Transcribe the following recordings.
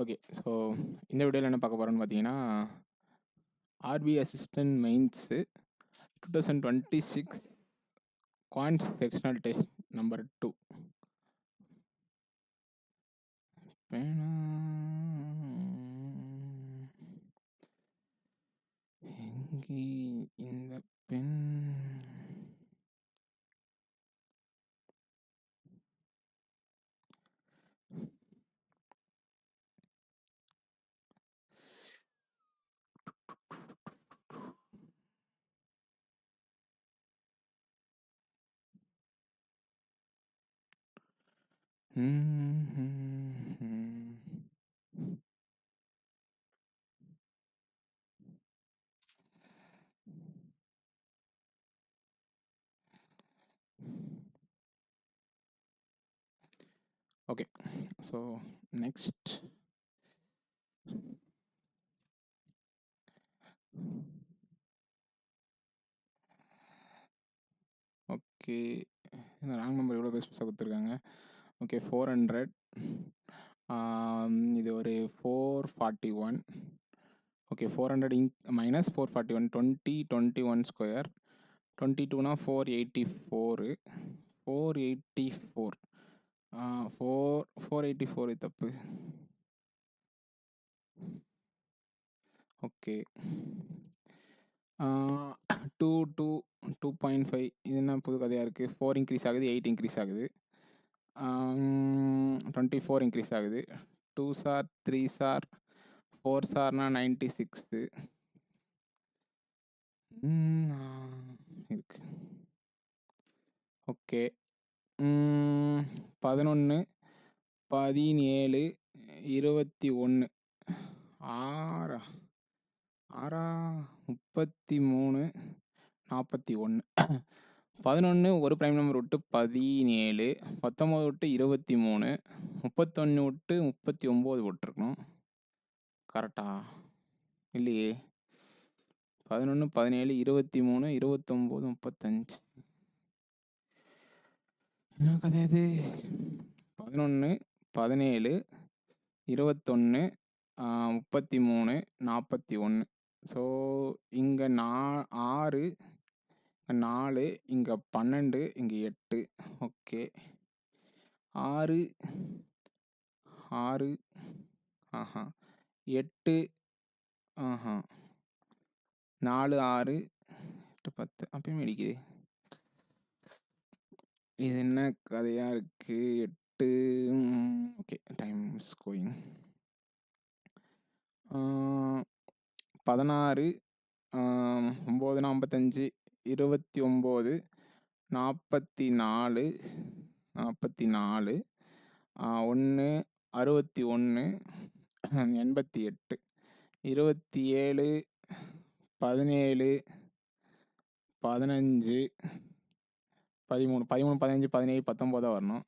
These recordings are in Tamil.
ஓகே. ஸோ இந்த வீடியோல என்ன பார்க்க போறோம்னு பார்த்தீங்கன்னா, RB assistant mains 2026 quants sectional test number 2. பேனா எங்கே இந்த pen? Okay. So next okay. Wrong number எவ்வளோ பெருசாக கொடுத்துருக்காங்க. ஓகே 400. இது ஒரு 441. ஓகே 400 மைனஸ் 441 20 21 ஸ்கொயர் 22னா 484 484 484 தப்பு. ஓகே 2.5 இது என்ன புது கதையாக இருக்குது. 4 இன்க்ரீஸ் ஆகுது, 8 இன்க்ரீஸ் ஆகுது, 24 இன்க்ரீஸ் ஆகுது, 2 சார் 3 சார் 4 சார்னா 96 இருக்கு. ஓகே 11 17 21 6 33 41 11 ஒரு ப்ரைம் நம்பர் விட்டு 17 19 விட்டு 23 31 விட்டு 39 விட்டுருக்கணும். கரெக்டா இல்லையே. 11 17 23 29 35 என்ன கதை அது? 11 17 21 33 41. ஸோ இங்கே 6 4 இங்கே 12 இங்கே 8. ஓகே 6 6 8 4 6 8 10 அப்பயும் அடிக்குது. இது என்ன கதையாக இருக்குது? 8 ஓகே டைம் இஸ் கோயிங். 16 9 55 29 44 1 61 88 27 17 15 13 15 17 19 வரணும்.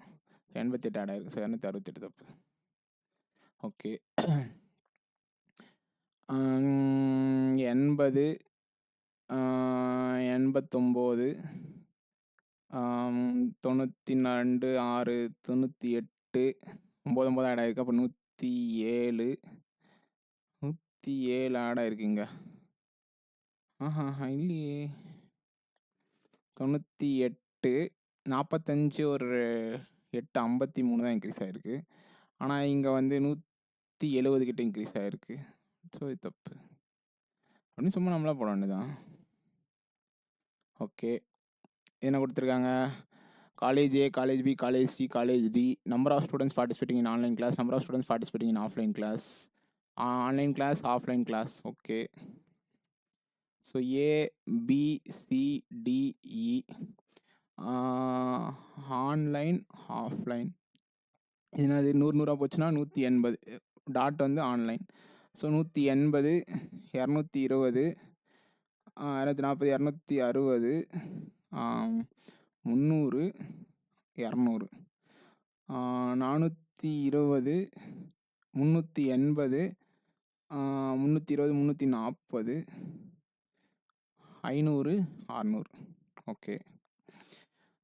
88 ஆட் ஆயிருக்கு. ஸோ 268 தப்பு. ஓகே 80 89 92 6 98 9 ஆட் ஆயிருக்கு. அப்போ 107 ஆட் ஆயிருக்குங்க. இல்லையே. 98 45 ஒரு 8 53 தான் இன்க்ரீஸ் ஆகிருக்கு. ஆனால் இங்கே வந்து 170 கிட்ட இன்க்ரீஸ் ஆகிருக்கு. ஸோ இது தப்பு அப்படின்னு சும்மா நம்மளா போட வேண்டியதான். ஓகே என்ன கொடுத்துருக்காங்க? College A, college B, college C, college D. Number of students participating in online class, number of students participating in offline class. Online class, offline class. Okay so A B C D E online offline. என்னது 100 போச்சுன்னா 180. டாட் வந்து ஆன்லைன். So 180 220 240 260 300 200 420 380 320 340 500 600. Okay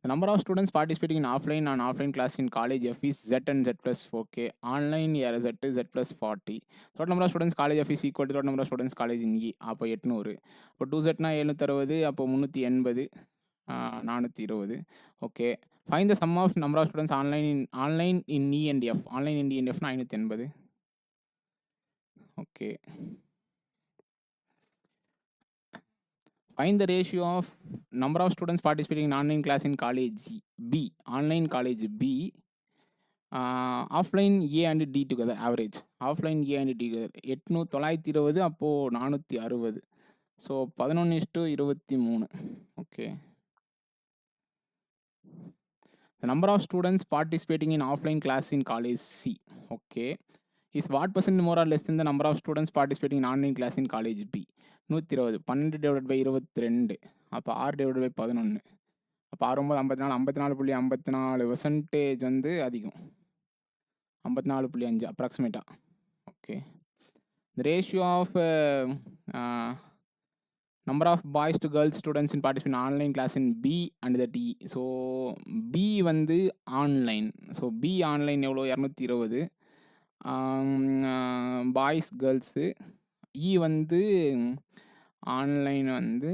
The number of students participating in offline and offline class in college F is Z and Z plus 4K. Online year Z is Z plus 40. Total number of students college F is equal to total number of students college in E. அப்போ 800. இப்போ 2Z னா 760, அப்போ 380, 420. Okay. Find the sum of number of students online in E and F. Online in E and F னா 580. Okay. Find the ratio of number of students participating in online class in college B. Online college B. Offline A and D together average. Offline A and D together 920 அப்போ 460. So 11:23. Okay. The number of students participating in offline class in college C. Okay. Is what percent more or less than the number of students participating in online class in college B? 120. 12 divided by 22. அப்போ 6 divided by 11. அப்போ 6 54 54.54% வந்து அதிகம். 54.5 அப்ராக்சிமேட்டா. Okay. The ratio of number of boys to girls students in participating in online class in B and the D. So B வந்து ஆன்லைன். ஸோ B ஆன்லைன் எவ்வளோ 220. Boys girls. E வந்து ஆன்லைன் வந்து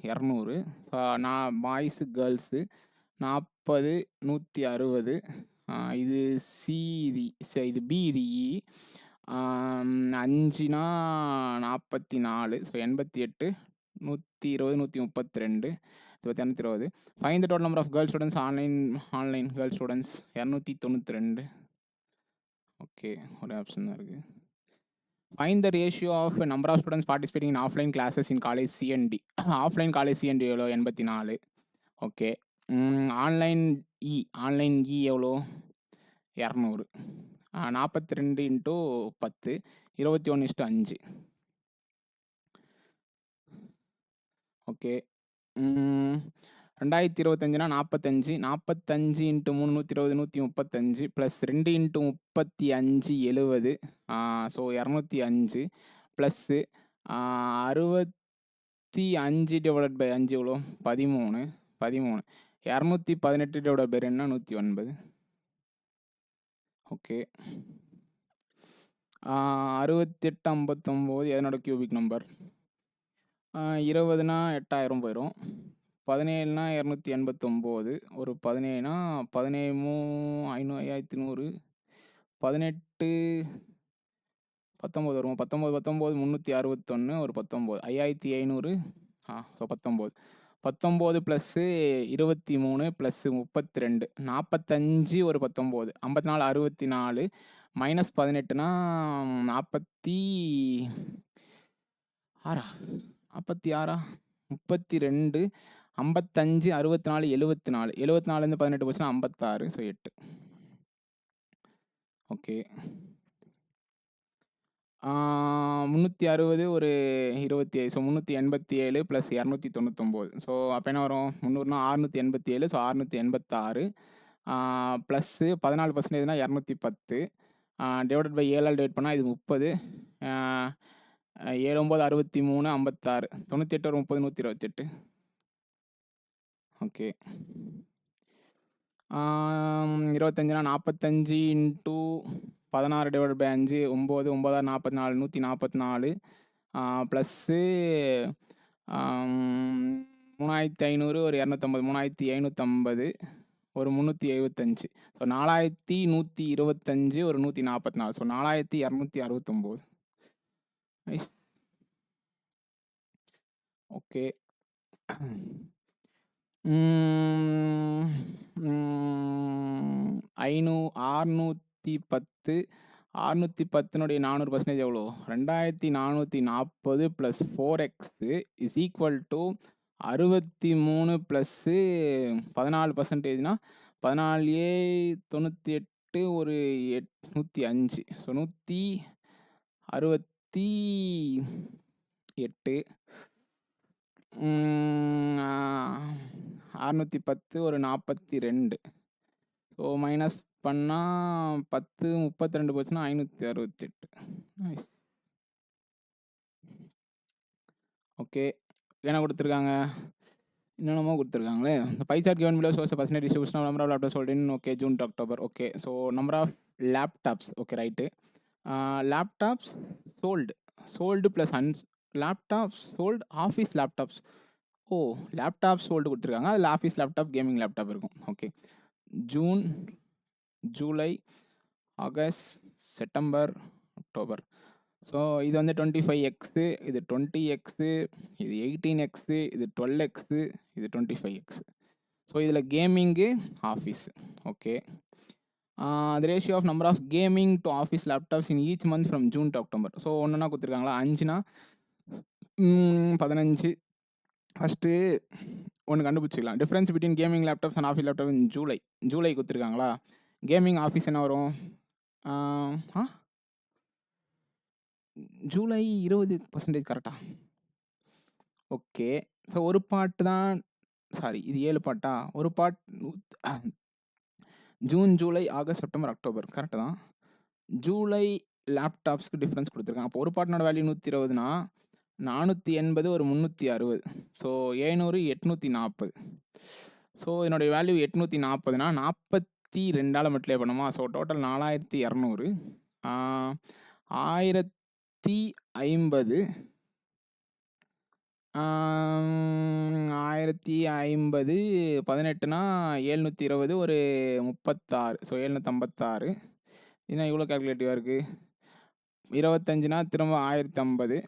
200. ஸோ நான் பாய்ஸு கேர்ள்ஸு 40, 160. இது சி, இது பி, இது இ. 5னா 44. So 88, 120, 132, 220. Find the total number of girl students online girl students 292. Okay, ஒரு ஆப்ஷன் தான் இருக்குது. Find the ratio of number of students participating in offline classes in college C and D. Offline college C and D எவ்வளோ 84. ஓகே. ஆன்லைன் இ எவ்வளோ 200. 42 இன்ட்டு 10, 21:5. ஓகே. 2025னா 45. 45 into 3 120, 135 plus 2 into 35 70. So 205 plus 65 divided by 5 எவ்வளோ 13. 218 டிவைடட் பை 2னா 109. ஓகே. 6859 எதனோட கியூபிக் நம்பர்? 20னா 8000 போயிடும். 17னா 289. ஒரு 17னா 17 5100. 18 19 வரும். 19 361. ஒரு 19 5500. ஸோ 19. 19 plus 23 plus 32 45. ஒரு 19 54 64. மைனஸ் 18னா 46. 32 55 64 74. 74லேருந்து 18 போச்சுன்னா 56. ஸோ 8. ஓகே. 360 ஒரு 27. So 387 plus 299. ஸோ அப்போ என்ன வரும்? 300னா 687. ஸோ 686 ப்ளஸ்ஸு 14%னா 210 டிவைடட் பை 7ஆல் டிவைட் பண்ணால் இது 30. 7 9 63 56. 98 ஒரு 30 128. ஓகே. 25னா 45 இன்ட்டு 16 டிவைடட் பை 5 9 9 44 144 ப்ளஸ்ஸு 3500 ஒரு 250 3550 ஒரு 375. ஸோ 4125 ஒரு 144. ஸோ 4269. நைஸ். ஓகே. 610. 610னுடைய 400% எவ்வளோ? 2440 plus 4x is equal to 63 plus 14%னா 14 98 ஒரு 105. ஸோ 168. 610 ஒரு 42. ஸோ மைனஸ் பண்ணால் 10 32 போச்சுன்னா 568. நைஸ். ஓகே. என்ன கொடுத்துருக்காங்க? என்னென்னமோ கொடுத்துருக்காங்களே. The pie chart given below shows a percentage distribution of number of laptops sold in June to October. Okay, so number of laptops. Okay, right. Laptops sold plus laptops sold, office laptops. O, laptop sold கொடுத்துருக்காங்க. அதில் ஆஃபீஸ் லேப்டாப், கேமிங் லேப்டாப் இருக்கும். Okay, June, July, August, September, October. So இது வந்து 25x, இது 20x, இது 18x, இது 12x, இது 25x. ஸோ இதில் gaming, office. Okay, the ratio of number of gaming to office laptops in each month from June to October. So ஒன்றுனா கொடுத்துருக்காங்களா, 5னா 15. ஃபஸ்ட்டு ஒன்று கண்டுபிடிச்சிக்கலாம். Difference between gaming laptops and office laptop in July கொடுத்துருக்காங்களா. கேமிங் ஆஃபீஸ் என்ன வரும், ஜூலை 20% கரெக்டா. ஓகே, ஸோ ஒரு பார்ட் தான், சாரி இது 7 பார்ட்டா, ஒரு part June, July, August, September, October correct தான். ஜூலை லேப்டாப்ஸ்க்கு டிஃப்ரென்ஸ் கொடுத்துருக்காங்க. அப்போ ஒரு பார்ட்னோட வேல்யூ 120னா 480 ஒரு 360. ஸோ 700 840. ஸோ என்னுடைய வேல்யூ 840னா 42ஆல் மல்டிப்ளை பண்ணுமா. So total 4200. 1050 18னா 720 ஒரு 36. ஸோ 756. ஏன்னா இவ்வளோ கால்குலேட்டிவாக இருக்குது. 25னா திரும்ப 1050.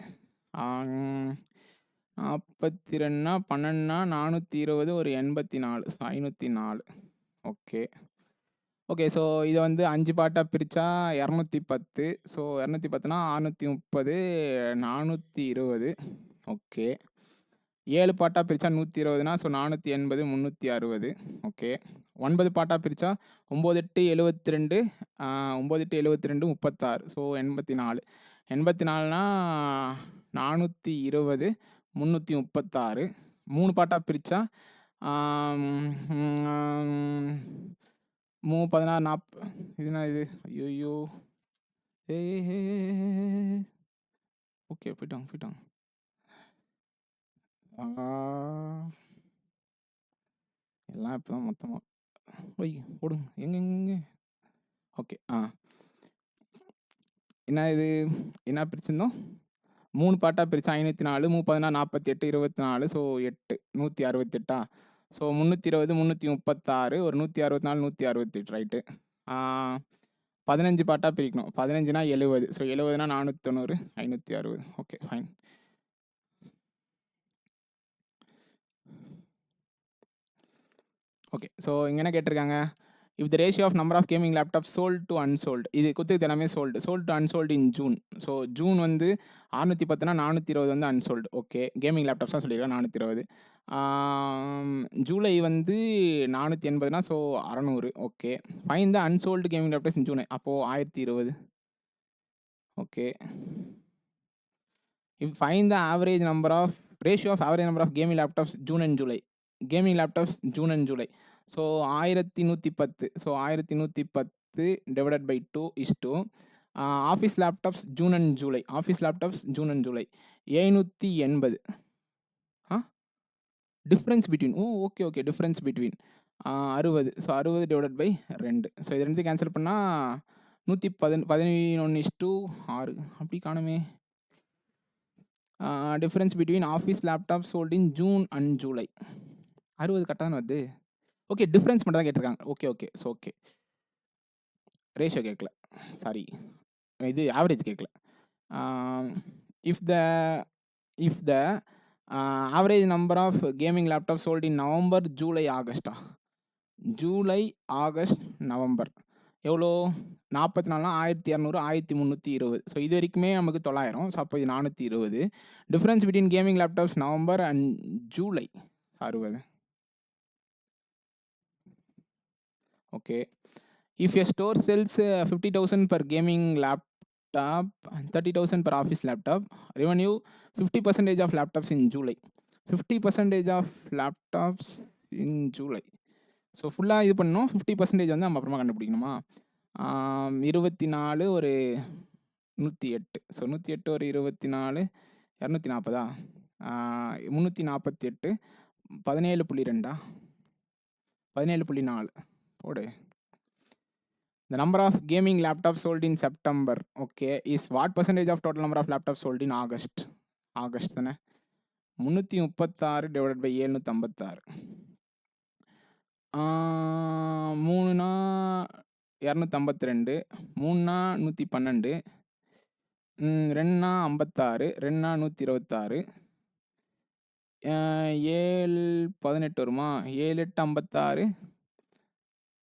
42னா 12னா 420 ஒரு 84. ஸோ 504. ஓகே ஓகே, ஸோ இதை வந்து 5 பார்ட்டாக பிரித்தா 210. ஸோ 210னா 630 420. ஓகே, 7 பார்ட்டாக பிரித்தா 120னா, ஸோ 480 360. ஓகே, 9 பார்ட்டாக பிரித்தா 9 8 72 9 8 72 36. ஸோ 84. 84னா 420 336. 3 பார்ட்டாக பிரித்தா 16 40. இதுனா இது ஐயோ ஓகே, போயிட்டாங்க. எல்லாம் இப்போ தான் மொத்தமாக ஓடுங்க எங்க. ஓகே, என்ன பிரிச்சிருந்தோம், 3 பார்ட்டாக பிரித்தா 504 3 48 24. ஸோ 8 168. ஸோ 320 336 ஒரு 164 168. ரைட்டு. 15 பார்ட்டாக பிரிக்கணும். 15னா 70. ஸோ 70னா 490 560. Okay, fine. ஓகே, ஸோ இங்கே என்ன கேட்டிருக்காங்க, if the ratio of number of gaming laptop sold to unsold, இது குத்துக்கு எல்லாமே sold to unsold in June. So June வந்து 610னா 420 வந்து அன்சோல்டு. ஓகே, கேமிங் லேப்டாப்ஸ் தான் சொல்லியிருக்கேன் 420. ஜூலை வந்து 480னா, so 600. Okay, fine the unsold gaming laptops in June. அப்போது 1020. Okay, if fine the average number of ratio of average number of gaming laptops June and July. Gaming laptops June and July. So 1110. So 1110 divided by 2 is 2. Office laptops June and July. Office laptops June and July 780. Difference between, okay difference between 60. So 60 divided by 2. So இது ரெண்டு கேன்சல் பண்ணால் 111:6 அப்படி காணுமே. Difference between office laptop sold in June and July 60 கரெக்டாக தானே வருது. ஓகே, டிஃப்ரென்ஸ் மட்டும் தான் கேட்டிருக்காங்க. ஓகே ஸோ ஓகே, ரேஷியோ கேட்கல, சாரி இது ஆவரேஜ் கேட்கல. If the average number of gaming laptop sold in November, July, ஆகஸ்டா, ஜூலை, ஆகஸ்ட், நவம்பர் எவ்வளோ 44னா 1200 1320. ஸோ இது வரைக்குமே நமக்கு 900. ஸோ அப்போ இது 420. Difference between gaming laptops November and July 60. Okay, if a store sells 50,000 per gaming laptop and 30,000 per office laptop, revenue 50% of laptops in July. 50% of laptops in July. So ஃபுல்லாக இது பண்ணணும். 50% வந்து நம்ம அப்புறமா கண்டுபிடிக்கணுமா. 24 ஒரு 108. ஸோ 108 ஒரு 24 240. 348 17.2 17.4 போடு. The number of gaming laptops sold in September, okay, is what percentage of total number of laptops sold in August? August தானே. 336 டிவைடட் பை 756. 3னா 252, 3னா 112, 2னா 56, 2னா 126, 7 18 வருமா? 7 8 56,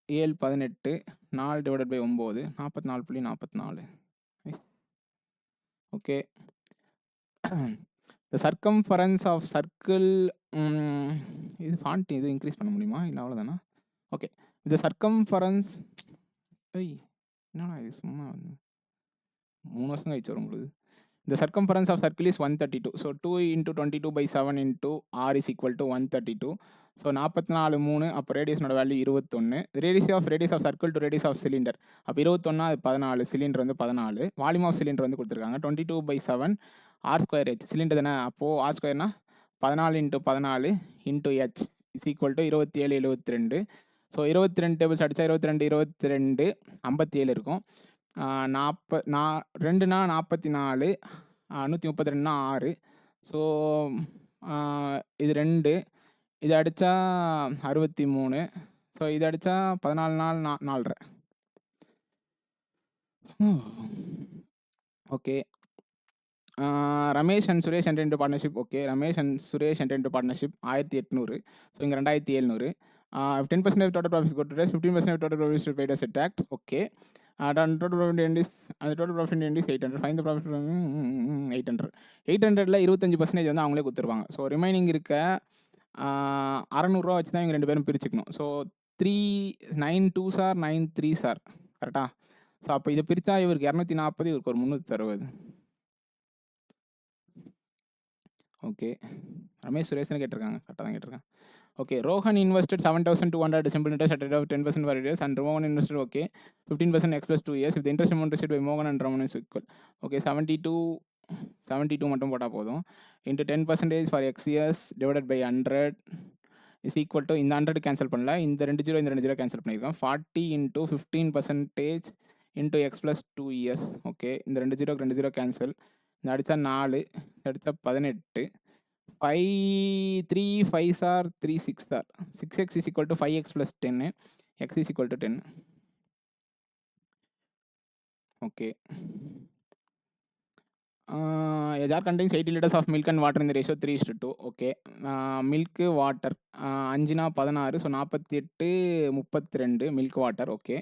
7 18, 4 டிவைடட் பை 9, 44.44. ஓகே. The circumference of circle, இது ஃபாண்ட் இது இன்க்ரீஸ் பண்ண முடியுமா? இல்லை அவ்வளோதானா? ஓகே. The circumference, என்னடா இது சும்மா 3 வருஷம் கழிச்சு வரும் உங்களுக்கு. The circumference of circle is 132. So 2 into 22 by 7 into r is equal to 132. So 44 3, அப்போ ரேடியஸனோட value 21. Radius of circle to radius of cylinder, அப்போ 21 அது 14, சிலிண்டர் வந்து 14. வால்யூம் ஆஃப் சிலிண்டர் வந்து கொடுத்துருக்காங்க 22/7 r ஸ்கொயர் h. சிலிண்டர் தானே, அப்போது r ஸ்கொயர்னா 14 into 14 into h is equal to 27 72. So 22 tables அடித்தா 22 22 57 இருக்கும். 2னா 44, 132னா 6. ஸோ இது 2, இது அடித்தா 63. ஸோ இது அடித்தா 14 நாள் 4.5. Okay. Ramesh and Suresh enter into partnership. Okay, Ramesh and Suresh enter into partnership 1800. So இங்கே 2700. 10% of total profits go to rest, 15% of total profits paid as a tax. Okay. Total profit end is 800. Find the profit from 800. 800ல 25% வந்து அவங்களே கொடுத்துருவாங்க. ஸோ ரிமைனிங் இருக்க 600 ரூபா வச்சு தான் இவங்க 2 பேரும் பிரிச்சுக்கணும். So 3 9 2s are 9 3s are கரெக்டா? ஸோ அப்போ இதை பிரித்தா இவருக்கு 240, இவருக்கு ஒரு 360. ஓகே, ரமேஷ் சுரேஷ்னு கேட்டிருக்காங்க, கரெக்டாக தான் கேட்டிருக்காங்க. Okay, Rohan invested 7,200 simple interest at a rate of 10% per year, and Rohan invested, okay, 15% x plus 2 years. If the interest amount received by Mohan and Raman is equal, okay, 72 மட்டும் போட்டால் போதும், into 10% for x years divided by 100 is equal to, இந்த 100 கேன்சல் பண்ணல, இந்த 2 0 இந்த 2 0 கேன்சல் பண்ணியிருக்கோம். 40 into 15% into x plus 2 years. Okay, இந்த 2 0 2 0 கேன்சல், இந்த அடித்தா 4, அடித்தா 18. 5 3 5s are 3 6s are 6x is equal to 5x plus 10, x is equal to 10. Okay. A jar contains 80 liters of milk and water in the ratio 3:2. Okay. Milk water 5 na 16, so 48 32 milk water. Okay.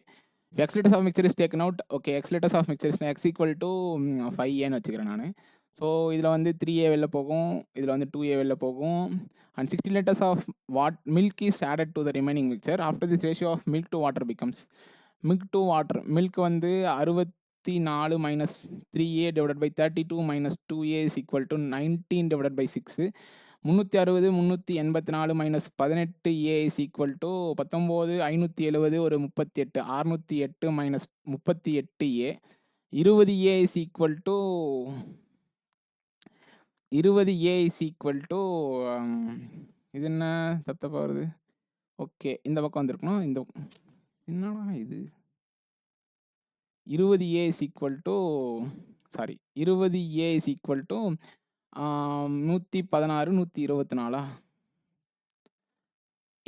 If x liters of mixture is taken out, okay, x liters of mixture is x equal to 5a ன்னு வச்சுக்கிறேன் நான். ஸோ இதில் வந்து 3a வெளில போகும், இதில் வந்து 2a வெளில போகும். And 60 liters of milk is added to the remaining mixture. After this ratio of milk to water becomes, milk வந்து 64 minus 3a divided by 32 minus 2a is equal to 19 divided by 6. 360 384 minus 18a is equal to 19 570 ஒரு 38 608 minus 38a 20a is equal to 20a is equal to இது என்ன தப்பா வருது? ஓகே, இந்த பக்கம் வந்திருக்கணும். இந்த என்னடா இது 20a is equal to 20a is equal to 116 124.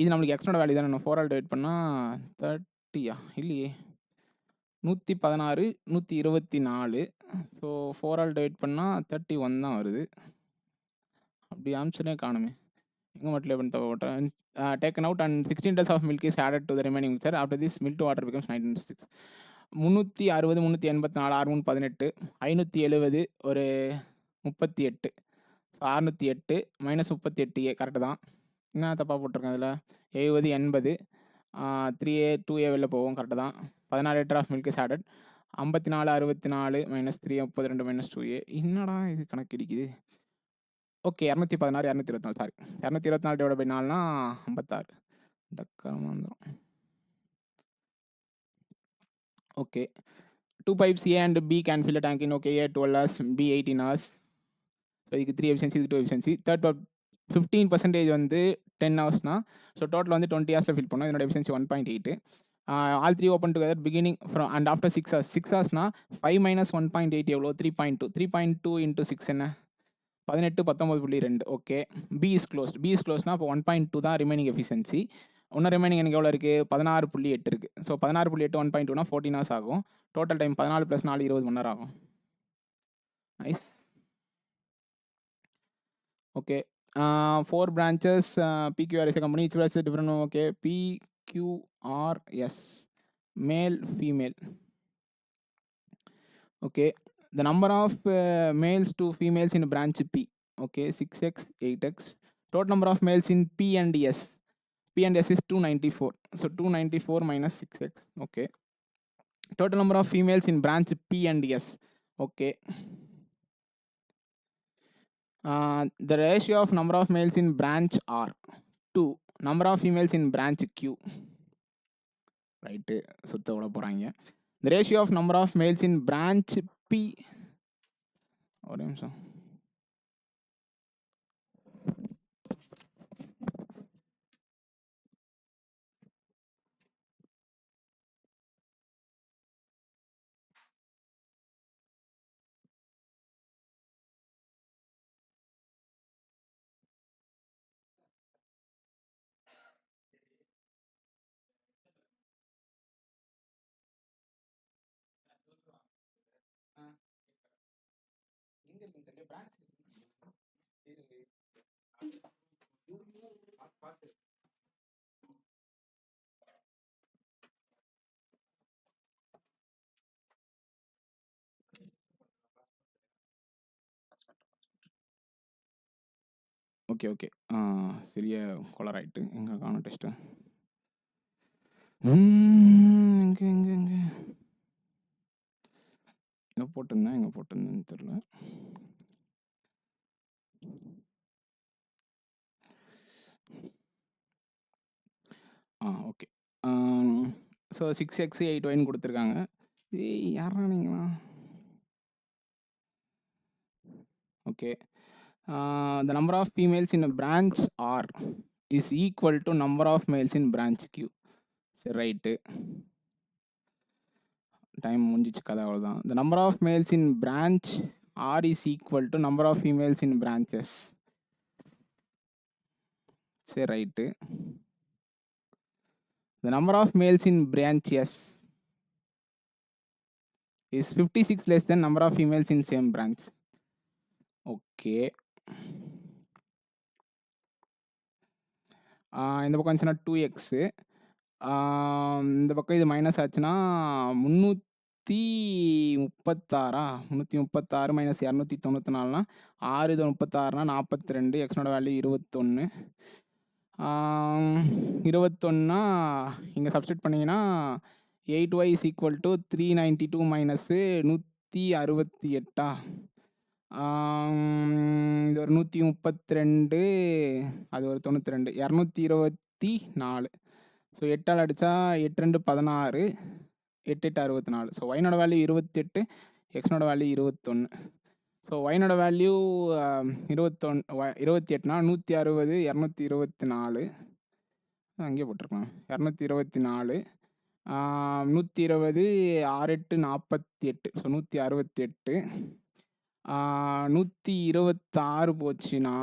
இது நம்மளுக்கு எக்ஸ்னோட வேல்யூ தானே. 4 ஆல் டிவைட் பண்ணால் 30யா? இல்லையே, 116 124. ஸோ 4 ஆல் டிவைட் பண்ணால் 31 தான் வருது. அப்படி ஆன்சரே காணுமே, எங்கே மட்டும் பண்ணி போட்டேன். Taken out and 16 liters of milk is added to the remaining mixture. After this milk to water becomes 96. 360 384 6 18 570 ஒரு 38, 608 மைனஸ் 38a கரெக்டு தான். என்ன தப்பாக போட்டிருக்கேன் அதில்? 70 80 3a 2a வெளில போகும், கரெக்டு தான். 14 litre of milk is added. 54 64 minus 3 32 minus 2a. என்னடா இது கணக்கு இடிக்குது? ஓகே, 216 224, சாரி 224 டிவைட் பை 4னா 56. டக்கரமாக வந்துடும். Okay, 2 pipes A and B can fill a tank in, okay, A 12 hours, B 18 hours. So இதுக்கு 3 efficiency, இது 2 efficiency. Third 15% வந்து 10 ஹவர்ஸ்னா, ஸோ டோட்டல் வந்து 20 ஹவர்ஸில் ஃபில் பண்ணோம். இதனோட efficiency 1.8. All 3 open together beginning from and after 6 hours. 6 ஹவர்ஸ்னா 5 மைனஸ் 1.8 எவ்வளோ? 3.2. 3.2 இன்ட்டு 6 என்ன? 18, 19.2. Okay. B is closed. B is க்ளோஸ்னா அப்போ 1.2 தான் ரிமைனிங் எஃபிஷியன்சி. இன்னும் ரிமைனிங் எனக்கு எவ்வளோ இருக்குது? 16.8 இருக்குது. ஸோ 16.8 1.2னா 14 ஹவர்ஸ் ஆகும். டோட்டல் டைம் 14 + 4 20 மணி நேரம் ஆகும். Nice. Okay. 4 branches, PQR is a company, each branch is different. Okay, PQRS, male, female. Okay, the number of males to females in branch P. Okay, 6x, 8x. Total number of males in P and S. P and S is 294. So 294 minus 6x. Okay. Total number of females in branch P and S. Okay. The ratio of number of males in branch R to number of females in branch Q. Right. சுத்த விட போறாங்க. The ratio of number of males in branch P. ஒரு நிமிஷம். Okay okay. சிறிய கொலராயிட்டு எங்கே காணும் டெஸ்ட்டு. எங்கே எங்கே எங்கே எங்கே போட்டிருந்தேன்னு தெரில. ஓகே. ஸோ 6x 8yன்னு கொடுத்துருக்காங்க. யாரா நீங்களா? Okay. The number of females in a branch R is equal to number of males in branch Q. சரி ரைட்டு. டைம் முடிஞ்சிச்சு, கதை அவ்வளோதான். The number of males in branch R is equal to number of females in branches. சரி right. The number of males in branch S is 56 less than number of females in same branch. Okay. இந்த பக்கம் வந்துச்சுன்னா 2x. இந்த பக்கம் இது மைனஸ் ஆச்சுன்னா 336. 336 மைனஸ் 294னா 6 இது 36னா 42. எக்ஸ்னோட வேல்யூ 21. 21னா இங்கே சப்ஸ்டிட் பண்ணிங்கன்னா 8y is equal to 392 minus 168. இது ஒரு 132, அது ஒரு 92, 224. ஸோ 8ஆல் அடித்தா 8 2 16, 8 8 64. ஸோ ஒய்னோட வேல்யூ 28, எக்ஸ்னோட வேல்யூ 21. ஸோ ஒய்னோட வேல்யூ 28னா 160 224. அங்கேயே போட்டிருக்கலாம். 224 120 6 8 48. ஸோ 168. 126 போச்சுன்னா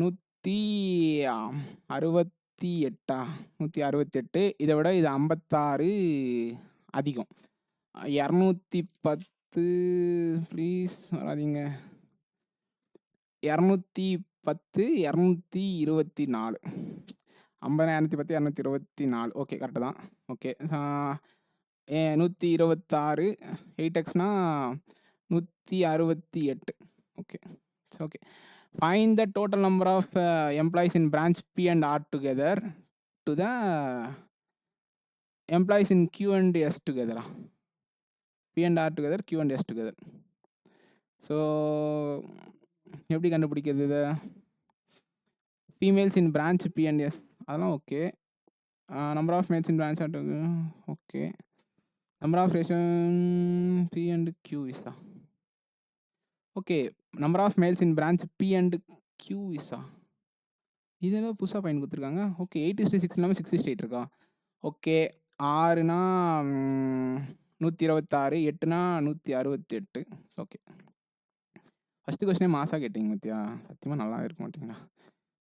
168. 168. இதை விட இது 56 அதிகம். 210 ப்ளீஸ் வராதிங்க. 210 224. 50 210 224. ஓகே கரெக்டு தான். Okay. 126 8xனா 168. Okay. Okay. Find the total number of employees in branch P and R together to the employees in Q and S together. P and R together, Q and S together. So எப்படி கண்டுபிடிக்கிறது இதை? Females in branch P and S அதெல்லாம் okay. Number of males in branch okay. Number of ரேஷன் P and Q is okay. Number of males in branch P and Q இஸா? இது என்ன புதுசா பாயிண்ட் குடுத்துருக்காங்க. ஓகே. 8:6 இல்லாம 6:8 இருக்கா? ஓகே. 6னா 126, 8னா 168. ஓகே. ஃபர்ஸ்ட் கொஸ்டினே மாஸா கேட்டீங்க பாத்தியா? சத்தியமா நல்லாவே இருக்க மாட்டீங்களா?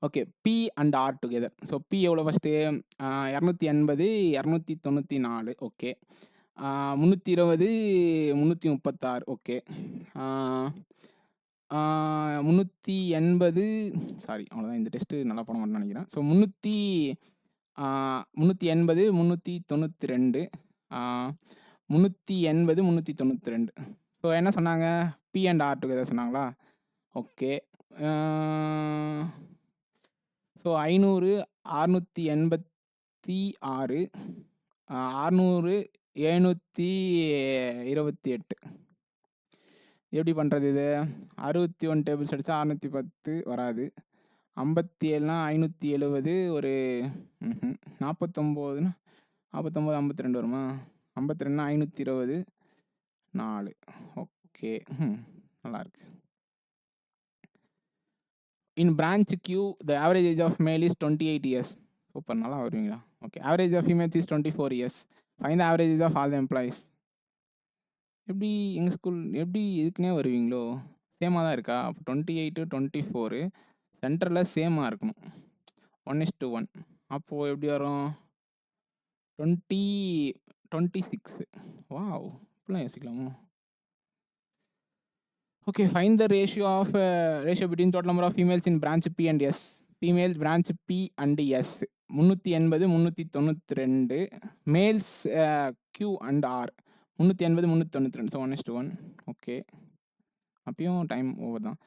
Okay. P and R together. So P எவ்வளோ ஃபர்ஸ்ட்டு? 280, 294. ஓகே. 320, 336. ஓகே. 380 சாரி அவ்வளோதான். இந்த டெஸ்ட்டு நல்லா பண்ண மாட்டேன்னு நெனைக்கிறேன். ஸோ 380, 392. 380, 392. ஸோ என்ன சொன்னாங்க? பி அண்ட் ஆர் டுகெதர் சொன்னாங்களா? ஓகே. ஸோ 500, 686. 600, 728. எப்படி பண்ணுறது இது? 61 டேபிள்ஸ் அடித்தா 610 வராது. 57னா 570 ஒரு 49னா 49, 52 வருமா? 52னா 520 4. ஓகே. நல்லாயிருக்கு. In branch Q the average age of male is 28 years. Super, நல்லா வருவீங்களா? Okay. Average of females is 24 years. Find the average age of all the employees. எப்படி எங்கள் ஸ்கூல் எப்படி இதுக்குன்னே வருவீங்களோ? சேமாக தான் இருக்கா? அப்போ 28, 24 சென்டரில் சேமாக இருக்கணும். 1:1. அப்போது எப்படி வரும்? 20, 26. வாவ்! இப்படிலாம் யோசிக்கலாமோ? Okay. Find the ratio between total number of females in branch P and S. Females branch P and S 380, 392. Males Q and R 380, 392. So 1:1. Okay. அப்பயும் டைம் ஓவர் தான்.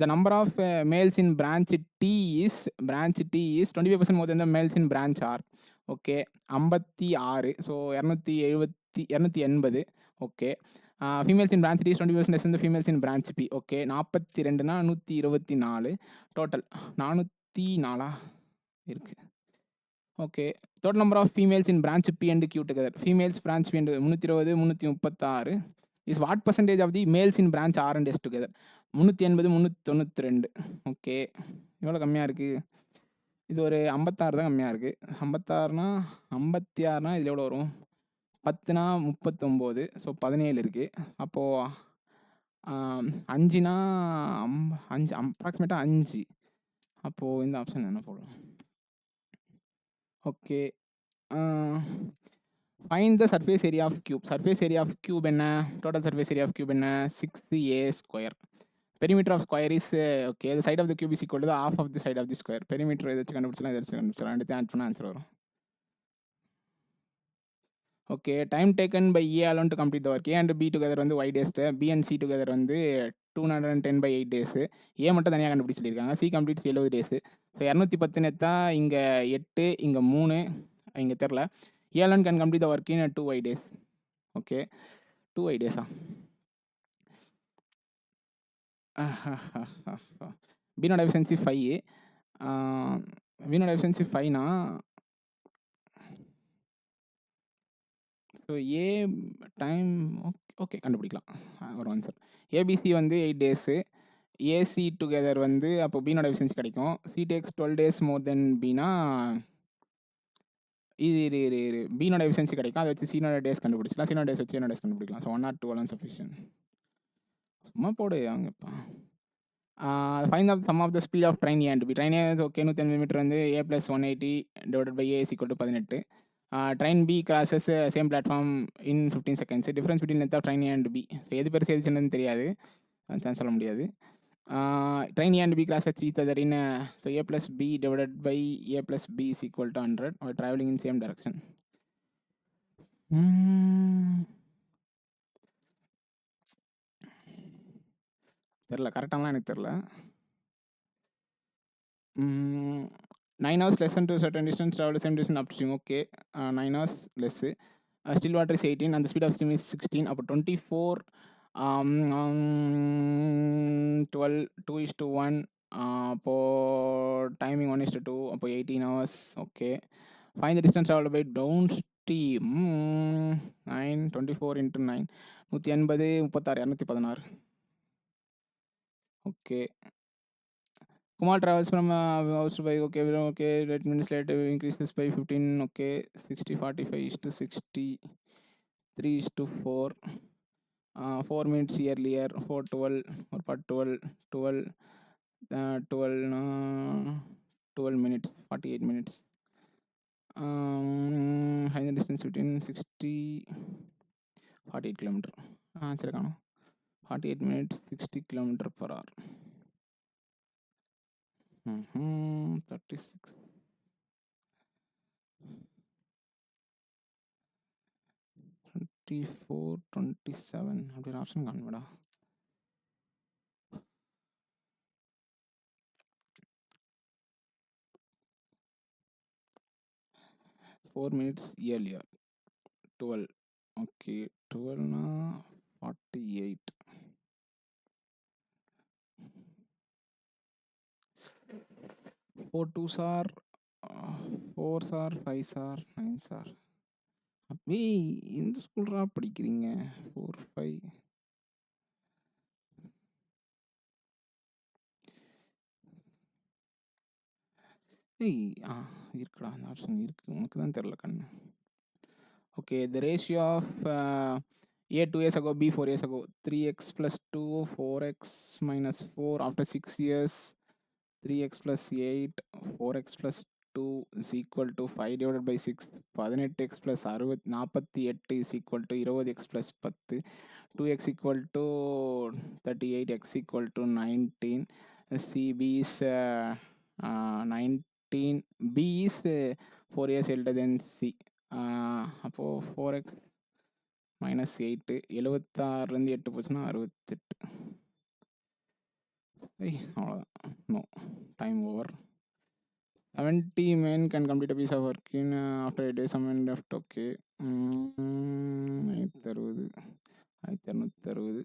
The number of males in branch T is 25% more than the males in branch R. Okay. 56. So 280. Okay. Females in branch D 20% less than the females in branch P. Okay. 42னா 124. டோட்டல் 404 இருக்கு. Okay. Total number of females in branch P and Q together. Females branch P and 320, 336 is what percentage of the males in branch R and S together? 380, 392. Okay. எவ்வளோ கம்மியாக இருக்குது? இது ஒரு 56 தான் கம்மியாக இருக்குது. 56னா இதில் எவ்வளோ வரும்? 10னா 39. ஸோ 17 இருக்குது. அப்போது 5னா 5 அப்ராக்சிமேட்டாக 5. அப்போது இந்த ஆப்ஷன் என்ன போடும்? Okay. Find the surface area of cube. Surface area of cube என்ன? Total surface area of cube என்ன? 6a². Perimeter of square is okay. The side of the cube is equal to the of of the side of the square. Perimeter இதை வச்சு கண்டுபிடிச்சலாம், இதை வச்சு கண்டுபிடிச்சலாம். ரெண்டுத்தையும் ஆட் பண்ணால் ஆன்சர் வரும். Okay. Time taken by A alone to complete the work. A and B together வந்து Y days, B and C together வந்து 210/8 days. ஏ மட்டும் தனியாக கண்டுபிடிச்சி சொல்லியிருக்காங்க. C completes 70 days. ஸோ 210 எடுத்தா இங்கே 8, இங்கே 3, இங்கே தெரில. A alone can complete the work in 2y days. Okay. 2y days-ஆ? பீனோட எஃபிஷியன்சி 5. பீனோட எஃபிஷியன்சி 5னா ஸோ ஏ டைம் ஓகே கண்டுபிடிக்கலாம் ஒரு ஆன்சர். ஏபிசி வந்து 8 days. ஏசி டுகெதர் வந்து அப்போ பீனோட எஃபிஷியன்சி கிடைக்கும். சி டேக்ஸ் 12 days மோர் தென் பீனா இது பீனோட எஃபிஷியன்சி கிடைக்கும். அதை வச்சு சீனோட டேஸ் கண்டுபிடிச்சிக்கலாம். சீனோட டேஸ் வச்சு என்னோட டேஸ் கண்டுபிடிக்கலாம். So 1 or 2 alone sufficient. சும்மா போடு வாங்கப்பா. Find of sum of the speed of train A and B. Train A okay 150 metre வந்து A + 180 divided by A = 18. Train B crosses same platform in 15 seconds. Difference between length of train A and B. So எது பெருசு எது சின்னதுன்னு தெரியாது, சான்ஸ் சொல்ல முடியாது. Train A and B crosses each other in so A + B divided by A + B = 100 or traveling in same direction. தெரில, கரெக்டாலாம் எனக்கு தெரில. 9 hours less than to a certain distance, travel the same distance upstream. Okay. 9 hours less. Still water is 18 and the speed of steam is 16. அப்போ 24, 12, 2:1. அப்போ டைமிங் 1:2. அப்போ 18 hours. Okay. Find the distance traveled by down stream. 9, 24 × 9 180, 36, 216. Okay. Kumar travels from house to bike. Okay, okay. 8 minutes later, increases by 15. Okay, 60, 45 is to 60. 3 is to 4. 4 minutes earlier. 4, 12. Or part 12. 12. 12. 12 minutes. 48 minutes. High distance between 60. 48 kilometer. Answer 48 minutes. 60 kilometer per hour. 36. 24, 27 அப்படின்னு ஆப்ஷன் காணுமேடா. Four minutes earlier 12. ஓகே 12னா 48. 4 2s are 4s are 5s are 9s are. அப்பே எந்த ஸ்கூல்ரா படிக்கிறீங்க? 4 5. ஏய் இருக்குடா அந்த ஆப்ஷன் இருக்கு, உனக்கு தான் தெரியல கண்ணு. Okay the ratio of A 2 years ago, B 4 years ago. 3x plus 2, 4x minus 4 after 6 years. 3x plus 8, 4x plus 2 is equal to 5 divided by 6. 18x plus 48 is equal to 20x plus 10. 2x equal to 38, x equal to 19. C, B is 19. B is 4 years elder than C. அப்போ 4x minus 8. 76லேருந்து 8 போச்சுன்னா 68. அவ்வளோதான். No, time over. 70 men can complete a piece of work in after 8 days. Some men left. Okay. 560. 1260.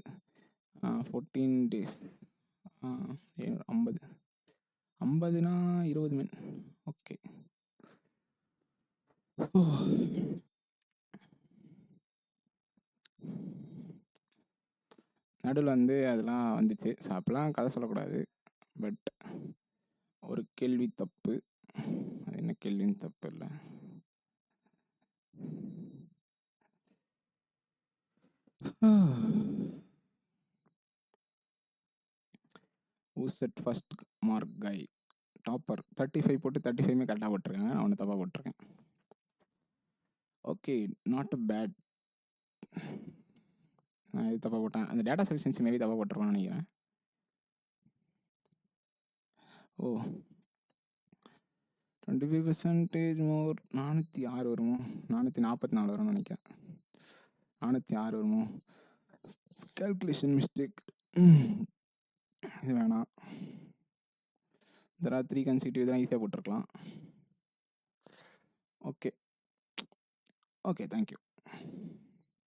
14 days. 50. 50னா 20 men. Okay. நடுவில் வந்து அதெல்லாம் வந்துச்சு. ஸோ அப்போலாம் கதை சொல்லக்கூடாது. பட் ஒரு கேள்வி தப்பு. அது என்ன கேள்வின்னு தப்பு இல்லை. Who's at first mark guy? Topper 35 போட்டு 35மே கரெக்டாக போட்டிருக்காங்க. நான் ஒன்று தப்பாக போட்டிருக்கேன். Okay, not a bad. நான் இது தப்பாக போட்டேன். அந்த டேட்டா சஃபிஷியன்சி மேபி தப்பாக போட்டிருப்பான்னு நினைக்கிறேன். ஓ 25% மோர். 406 வருமோ? 444 வரும்னு நினைக்கிறேன். 406 வருமோ? Calculation mistake. இது வேணாம். இந்த 3 கன்சிக்யூட்டிவ் தான் ஈஸியாக போட்டிருக்கலாம். Okay okay, thank you.